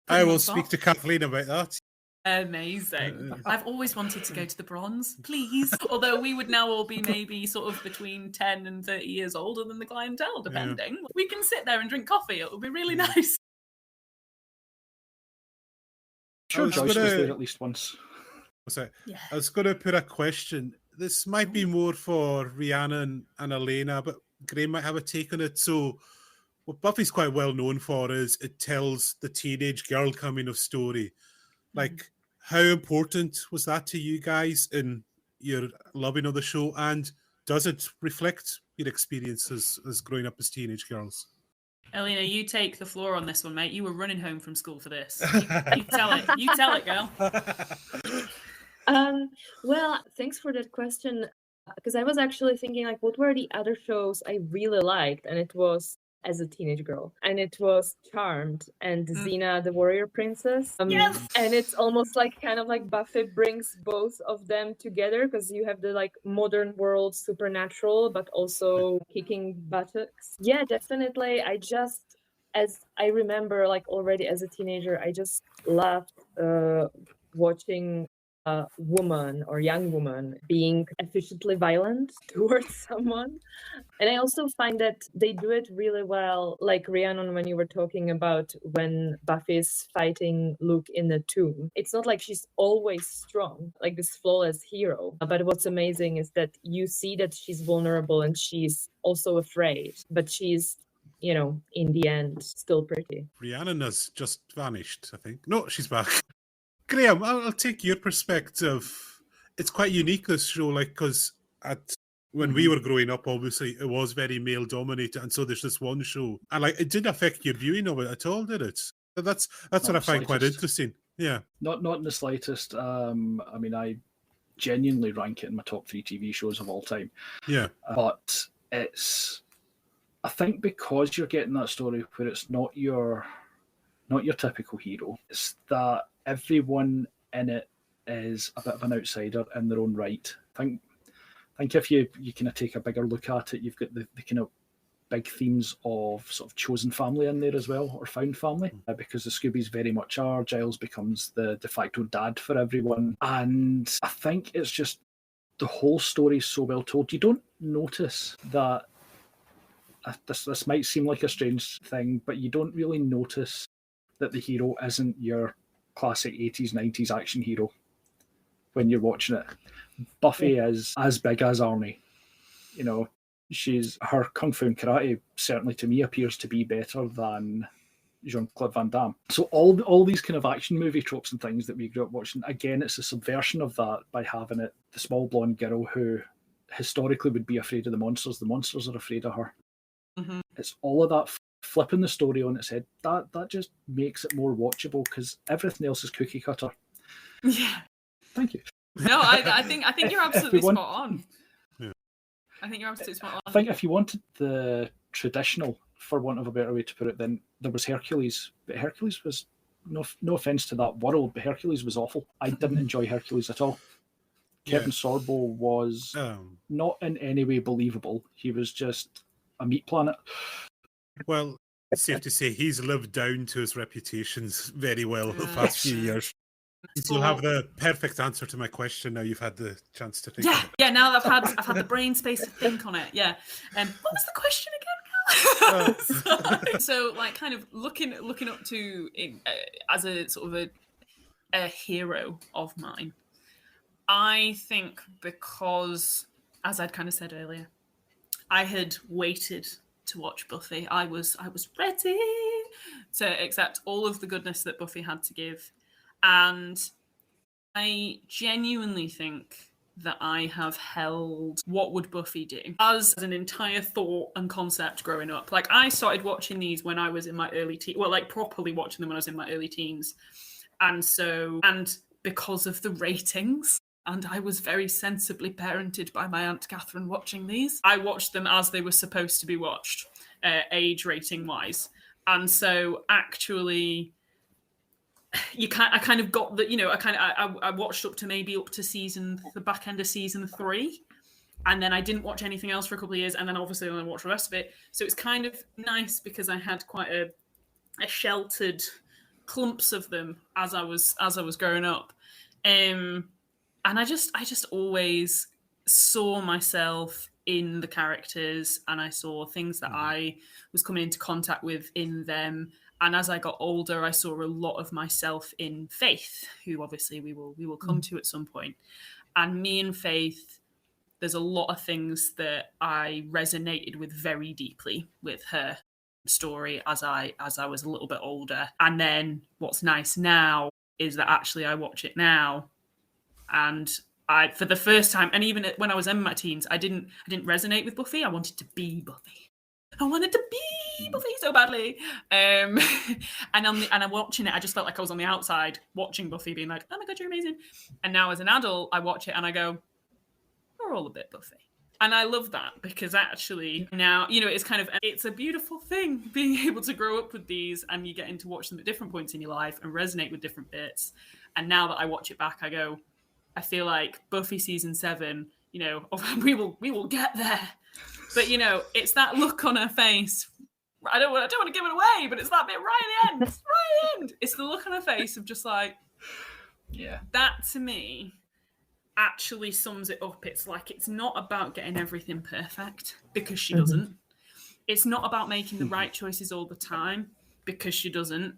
I will on speak spot. to Kathleen about that. Amazing. I've always wanted to go to the Bronze, please. Although we would now all be maybe sort of between 10 and 30 years older than the clientele, depending. We can sit there and drink coffee. It would be really nice. Sure, was Joyce was gonna- there at least once. Yeah. I was going to put a question. This might be more for Rhiannon and Alena, but Graeme might have a take on it. So, what Buffy's quite well known for is it tells the teenage girl coming of story. Like, how important was that to you guys in your loving of the show? And does it reflect your experiences as growing up as teenage girls? Alena, you take the floor on this one, mate. You were running home from school for this. You tell it. You tell it, girl. Well, thanks for that question. Because I was actually thinking, like, what were the other shows I really liked? And it was as a teenage girl. And it was Charmed and Xena, the Warrior Princess. Yes! And it's almost like kind of like Buffy brings both of them together, because you have the like modern world supernatural, but also kicking buttocks. Yeah, definitely. As I remember, like already as a teenager, I just loved watching a woman or young woman being efficiently violent towards someone. And I also find that they do it really well, like Rhiannon, when you were talking about when Buffy's fighting Luke in the tomb. It's not like she's always strong, like this flawless hero. But what's amazing is that you see that she's vulnerable and she's also afraid, but she's, you know, in the end, still pretty. Rhiannon has just vanished, I think. No, she's back. Graeme, I'll take your perspective. It's quite unique, this show, like, because when we were growing up, obviously, it was very male-dominated, and so there's this one show. And, like, it didn't affect your viewing of it at all, did it? That's what I find quite interesting. Yeah. Not in the slightest. I mean, I genuinely rank it in my top 3 TV shows of all time. Yeah. But it's, I think, because you're getting that story where it's not your typical hero. It's that everyone in it is a bit of an outsider in their own right. I think if you kind of take a bigger look at it, you've got the kind of big themes of sort of chosen family in there as well, or found family, because the Scoobies very much are. Giles becomes the de facto dad for everyone. And I think it's just the whole story is so well told. You don't notice that this might seem like a strange thing, but you don't really notice that the hero isn't your classic 80s, 90s action hero when you're watching it. Buffy is as big as Arnie. You know, her Kung Fu and Karate certainly to me appears to be better than Jean-Claude Van Damme. So all these kind of action movie tropes and things that we grew up watching, again, it's a subversion of that by having it the small blonde girl who historically would be afraid of the monsters are afraid of her. Mhm. It's all of that flipping the story on its head. That just makes it more watchable because everything else is cookie cutter. Yeah. Thank you. No, I think you're absolutely want- spot on. Yeah. I think you're absolutely spot on. I think if you wanted the traditional, for want of a better way to put it, then there was Hercules. But Hercules was, no offense to that world, but Hercules was awful. I didn't enjoy Hercules at all. Kevin Sorbo was not in any way believable. He was just a meat planet. Well, it's safe to say he's lived down to his reputations very well the past few years. So you'll have the perfect answer to my question now you've had the chance to think. Yeah. Now that I've had the brain space to think on it. Yeah. What was the question again? So, like, kind of looking up to as a sort of a hero of mine. I think because, as I'd kind of said earlier, I had waited to watch Buffy. I was ready to accept all of the goodness that Buffy had to give. And I genuinely think that I have held what would Buffy do as an entire thought and concept growing up. Like, I started watching these when I was in my early teens. Well, like, properly watching them when I was in my early teens. And because of the ratings, and I was very sensibly parented by my Aunt Catherine watching these, I watched them as they were supposed to be watched, age rating wise. And so actually, I kind of got that, I watched up to the back end of season 3, and then I didn't watch anything else for a couple of years, and then obviously I watched the rest of it. So it's kind of nice because I had quite a sheltered clumps of them as I was growing up. And I just always saw myself in the characters, and I saw things that I was coming into contact with in them. And as I got older, I saw a lot of myself in Faith, who obviously we will come to at some point. And me and Faith, there's a lot of things that I resonated with very deeply with her story as I was a little bit older. And then what's nice now is that actually I watch it now, and I, for the first time, and even when I was in my teens, I didn't resonate with Buffy. I wanted to be Buffy. I wanted to be Buffy so badly. And I'm watching it, I just felt like I was on the outside watching Buffy, being like, oh my God, you're amazing. And now as an adult, I watch it and I go, we're all a bit Buffy. And I love that because actually now, it's a beautiful thing being able to grow up with these, and you get to watch them at different points in your life and resonate with different bits. And now that I watch it back, I feel like Buffy season 7, we will get there. But it's that look on her face. I don't want to give it away, but it's that bit right at the end. It's right at the end. It's the look on her face of just like, yeah. That to me actually sums it up. It's like, it's not about getting everything perfect, because she doesn't. It's not about making the right choices all the time, because she doesn't.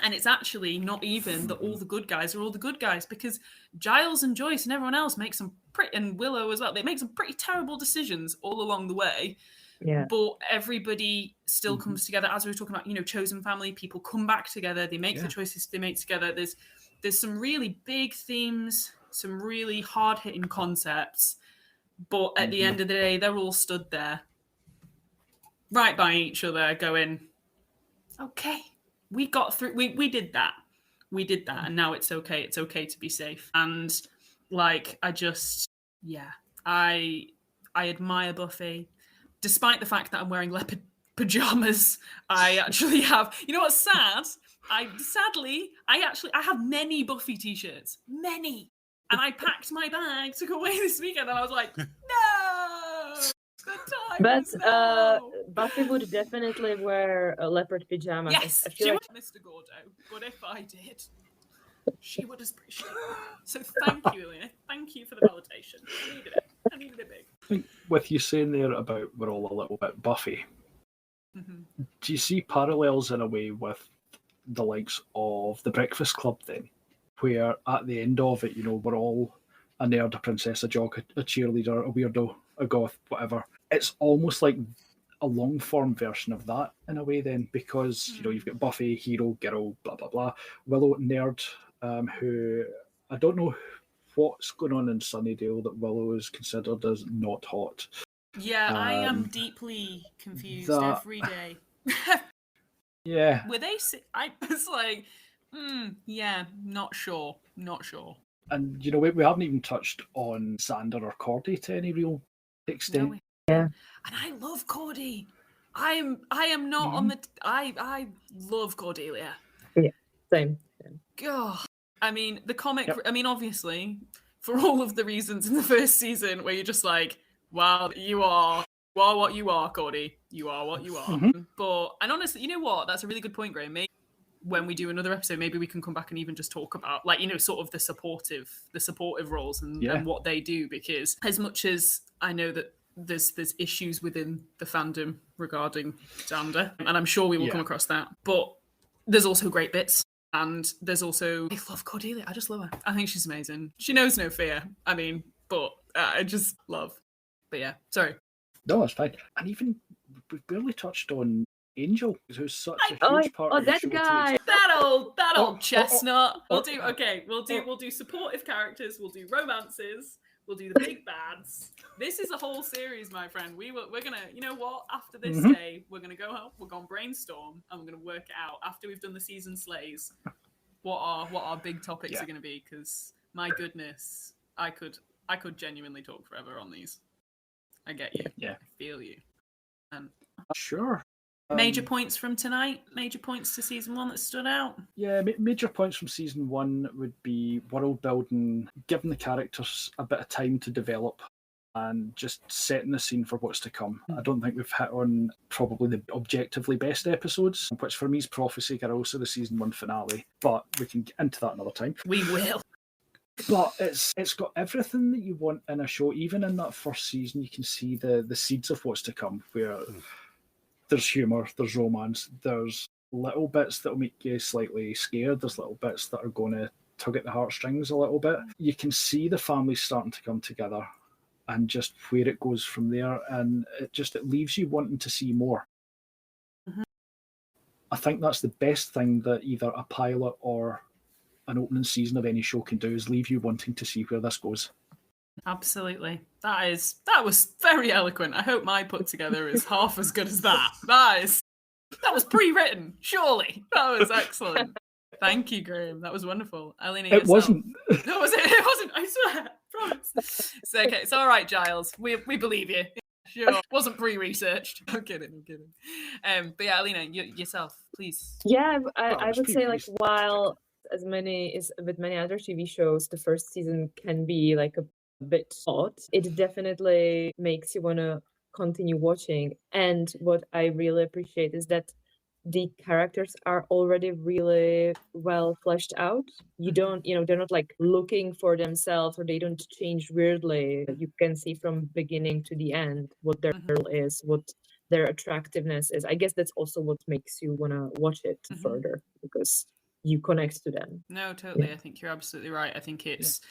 And it's actually not even that all the good guys are all the good guys, because Giles and Joyce and everyone else make some and Willow as well, they make some pretty terrible decisions all along the way. Yeah. But everybody still comes together, as we were talking about, chosen family, people come back together, they make the choices they make together. There's some really big themes, some really hard-hitting concepts, but at the end of the day, they're all stood there right by each other going, okay, we got through, we did that, and now it's okay to be safe. And like, I admire Buffy, despite the fact that I'm wearing leopard pajamas. I actually have, what's sad? I have many Buffy t-shirts, many. And I packed my bag to go away this weekend, and I was like, no, the time But is now. Buffy would definitely wear a leopard pajamas. Yes, I she feel would, Mr. Gordo. But if I did, she would appreciate it. So thank you, Alena. Thank you for the validation. I needed it big. I think with you saying there about we're all a little bit Buffy, do you see parallels in a way with the likes of The Breakfast Club then? Where at the end of it, we're all a nerd, a princess, a jock, a cheerleader, a weirdo, a goth, whatever. It's almost like a long-form version of that in a way then, because, you've got Buffy, hero, girl, blah, blah, blah. Willow, nerd, who, I don't know what's going on in Sunnydale that Willow is considered as not hot. Yeah, I am deeply confused that- every day. Yeah, Were they? I was like, yeah, not sure. and we haven't even touched on Xander or Cordy to any real extent. No, Yeah. and I love Cordy. I am not on the. I love Cordelia. Yeah, same. God, I mean the comic. Yep. I mean, obviously, for all of the reasons in the first season, where you're just like, wow, you are what you are, Cordy. You are what you are. Mhm. And honestly, you know what? That's a really good point, Graeme. Maybe when we do another episode, maybe we can come back and even just talk about, like, sort of the supportive roles and what they do. Because as much as I know that there's issues within the fandom regarding Xander, and I'm sure we will come across that, but there's also great bits. And there's also, I love Cordelia. I just love her. I think she's amazing. She knows no fear. I mean, but I just love. But yeah, sorry. No, that's fine. And even we've barely touched on Angel, who's such a Oh, huge part of the that show. guy. That old chestnut. oh, We'll do supportive characters. We'll do romances. We'll do the big bads. This is a whole series, my friend. We're gonna, you know what? After this day, we're gonna go home. We're gonna brainstorm, and we're gonna work it out after we've done the season slays. What our big topics are gonna be? Because my goodness, I could genuinely talk forever on these. I get you. Yeah. I feel you. Sure. Major points from tonight. Major points to season 1 that stood out. Yeah, major points from season 1 would be world building, giving the characters a bit of time to develop, and just setting the scene for what's to come. I don't think we've hit on probably the objectively best episodes, which for me is Prophecy Girl, so the season 1 finale. But we can get into that another time. We will. But it's got everything that you want in a show. Even in that first season, you can see the seeds of what's to come, where there's humour, there's romance, there's little bits that will make you slightly scared, there's little bits that are going to tug at the heartstrings a little bit. You can see the families starting to come together and just where it goes from there, and it leaves you wanting to see more. I think that's the best thing that either a pilot or an opening season of any show can do, is leave you wanting to see where this goes. Absolutely. That was very eloquent. I hope my put together is half as good as that. That was pre-written, surely. That was excellent. Thank you, Graeme. That was wonderful. Alena, It wasn't. No, was it? It wasn't. I swear. Promise. It's okay. It's all right, Giles. We believe you. Sure. Wasn't pre-researched. I'm kidding. But yeah, Alena, yourself, please. Yeah, I would say, like, pre-released. while with many other TV shows, the first season can be like a bit odd, it definitely makes you want to continue watching. And what I really appreciate is that the characters are already really well fleshed out. You don't, they're not like looking for themselves, or they don't change weirdly. You can see from beginning to the end what their role is, what their attractiveness is. I guess that's also what makes you want to watch it further, because you connect to them. No, totally. I think you're absolutely right. I think it's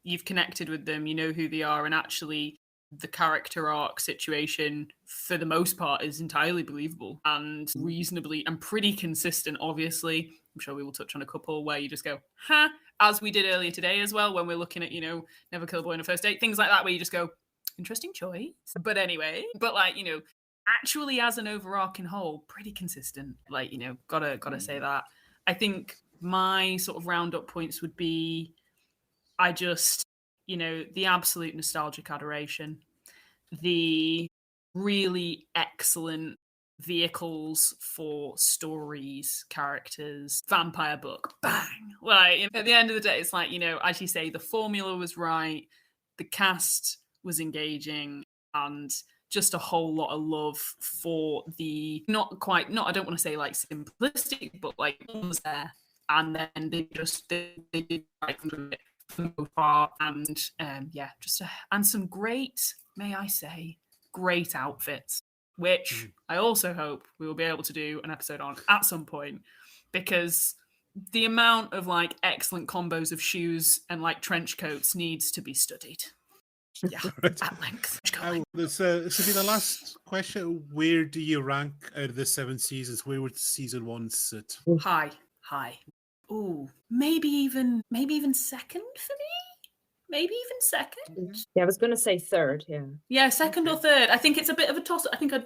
you've connected with them, you know who they are, and actually the character arc situation for the most part is entirely believable and reasonably and pretty consistent. Obviously, I'm sure we will touch on a couple where you just go, huh, as we did earlier today as well, when we're looking at, Never Kill a Boy on a First Date, things like that, where you just go, interesting choice. But anyway, actually as an overarching whole, pretty consistent. Like, gotta say that. I think my sort of roundup points would be, I just, the absolute nostalgic adoration, the really excellent vehicles for stories, characters, vampire book, bang. Like, at the end of the day, it's like, as you say, the formula was right, the cast was engaging, and just a whole lot of love for the, I don't want to say like simplistic, but like was there. And then they did right from it for the most part, and and some great, may I say, great outfits, which I also hope we will be able to do an episode on at some point, because the amount of like excellent combos of shoes and like trench coats needs to be studied. Yeah, at length. This will be the last question. Where do you rank out of the 7 seasons? Where would season 1 sit? High. Ooh, maybe even second for me. maybe even second. Yeah, I was gonna say third. Yeah. Yeah, second or third. I think it's a bit of a toss. I think I'd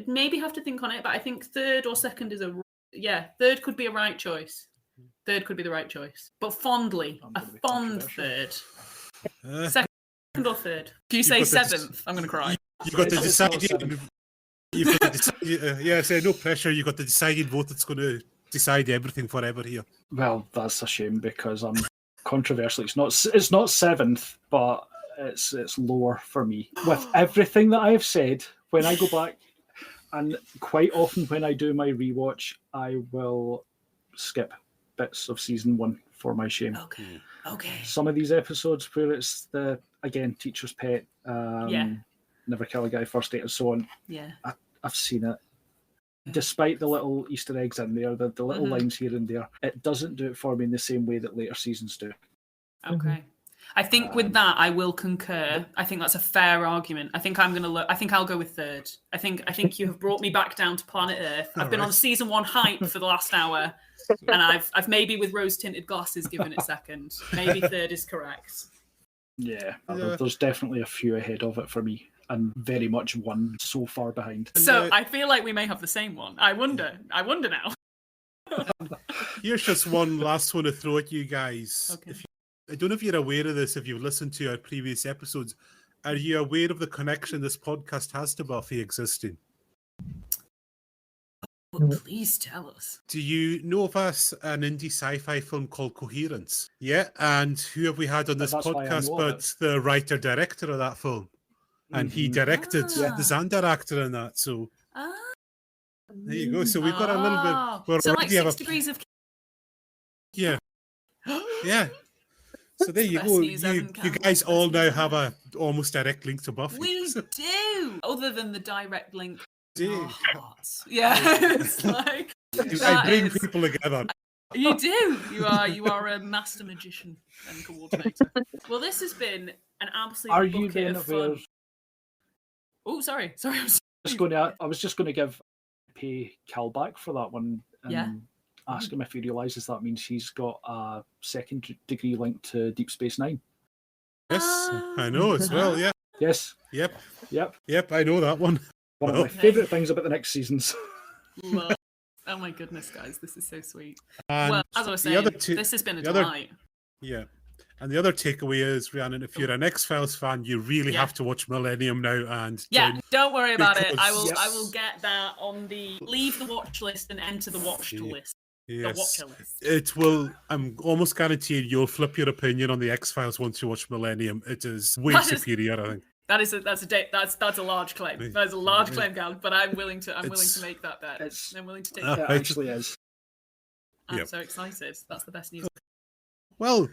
maybe have to think on it, but I think third or second is third could be a right choice. Third could be the right choice, but fondly, a fond third. Second or third? If you say seventh, I'm going to cry. You've got to decide. You've got to decide, say no pressure. You've got the decided vote that's going to decide everything forever here. Well, that's a shame because I'm controversial. It's not seventh, but it's lower for me. With everything that I have said, when I go back, and quite often when I do my rewatch, I will skip bits of season 1 for my shame. Okay. Some of these episodes where it's again teacher's pet, never kill a guy, first date, and so on. Yeah, I've seen it. Despite the little Easter eggs in there, the little lines here and there, it doesn't do it for me in the same way that later seasons do. Okay. I think with that, I will concur. I think that's a fair argument. I think I'm going to look. I think I'll go with third. I think you have brought me back down to planet Earth. I've been on season 1 hype for the last hour, and I've maybe with rose tinted glasses given it second. Maybe third is correct. Yeah, there's definitely a few ahead of it for me, and very much one so far behind. So I feel like we may have the same one. I wonder now. Here's just one last one to throw at you guys. Okay. I don't know if you're aware of this, if you've listened to our previous episodes. Are you aware of the connection this podcast has to Buffy existing? Well, please tell us. Do you know of an indie sci-fi film called Coherence? Yeah, and who have we had on this podcast but the writer-director of that film? And he directed the Xander actor in that, so... There you go. So we've got a little bit... So like 6 degrees of... Yeah. Yeah. So there you go. You guys all now have a almost direct link to Buffy. We do. Other than the direct link. Do. Yeah, it's like I bring people together. You do. You are a master magician and coordinator. Well, this has been an absolute bucket of fun. Oh, sorry. I was just going to pay Cal back for that one. Ask him if he realises that means he's got a second degree link to Deep Space Nine. Yes, I know as well, yeah. Yes. Yep, I know that one. One of my favourite things about the next seasons. Love. Oh my goodness, guys, this is so sweet. Well, as I was saying, this has been a delight. Yeah. And the other takeaway is, Rhiannon, if you're an X-Files fan, you really have to watch Millennium now. And don't worry about it. I will get that on leave the watch list and enter the watched list. Yes, it will. I'm almost guaranteed you'll flip your opinion on the X-Files once you watch Millennium. It is way superior, I think. That's a large claim. That is a large claim, Gal. But I'm willing to make that bet. I'm willing to take it. It actually is. I'm so excited. That's the best news. Well,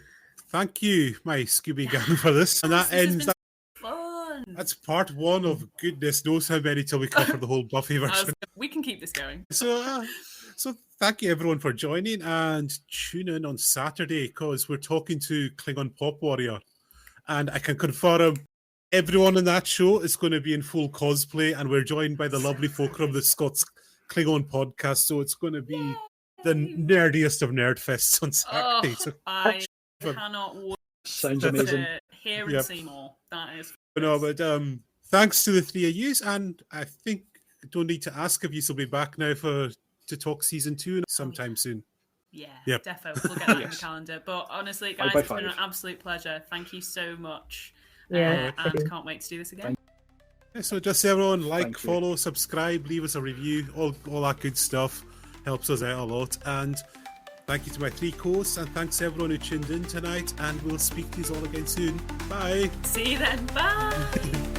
thank you, my Scooby Gang, for this. And that ends that. Fun. That's part 1 of goodness knows how many till we cover the whole Buffy version. We can keep this going. So thank you everyone for joining, and tune in on Saturday because we're talking to Klingon Pop Warrior, and I can confirm everyone in that show is going to be in full cosplay, and we're joined by the lovely folk from the Scots Klingon podcast, so it's going to be the nerdiest of nerd fests on Saturday. I cannot wait. Sounds amazing. To hear and see more. That is. But thanks to the 3 of you, and I think I don't need to ask if you will be back now to talk season 2 sometime soon. Yeah, defo. We'll get that in the calendar. But honestly, guys, it's been an absolute pleasure. Thank you so much. And can't wait to do this again. So just everyone follow, subscribe, leave us a review, all that good stuff. Helps us out a lot. And thank you to my 3 co-hosts, and thanks to everyone who tuned in tonight, and we'll speak to you all again soon. Bye. See you then. Bye.